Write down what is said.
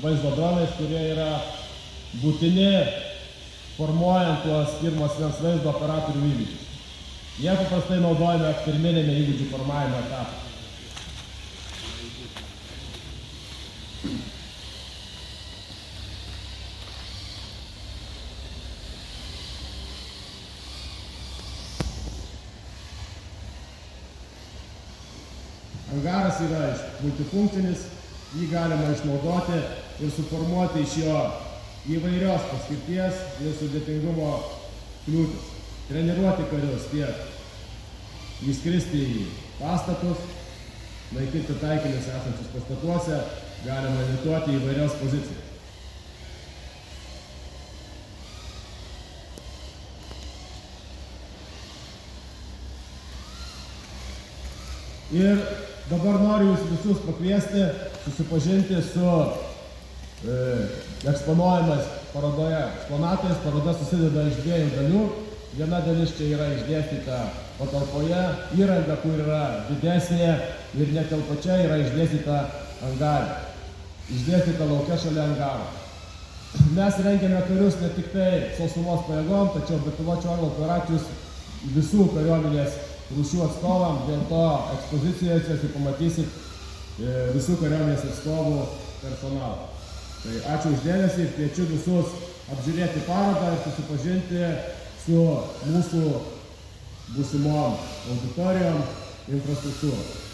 vaizdo dronais, kurie yra būtini formuojant tuos pirmo asmens vaizdo operatorių įgūdžius. Jie paprastai naudojame pirminėme įgūdžių formavimo etape. Angaras yra multifunkcinis, jį galima išnaudoti ir suformuoti iš jo įvairios paskirties ir sudėtingumo kliūtis. Treniruoti karius tiek įskristi į pastatus, naikinti taikinius esančius pastatuose, galima imituoti įvairias pozicijas. Ir dabar noriu jūs visus pakviesti, susipažinti su eksponuojamais parodoje eksponatais. Paroda susideda iš dviejų dalių. Viena dalis čia yra išdėstyta patalpoje, įranga, kur yra didesnė ir netelpa čia, yra išdėstyta angare. Išdėstyta lauke šalia angaro. Mes rengiame karius ne tik tai sausumos pajėgom, tačiau bepiločių orlaivių operacijus visų kariuomenės rūšių atstovam, dėl to ekspozicijose jūs pamatysit visų kariuomenės atstovų personalą. Tai ačiū už dėmesį ir kviečiu visus apžiūrėti parodą ir susipažinti su mūsų būsimom auditorijom infrastruktūrom.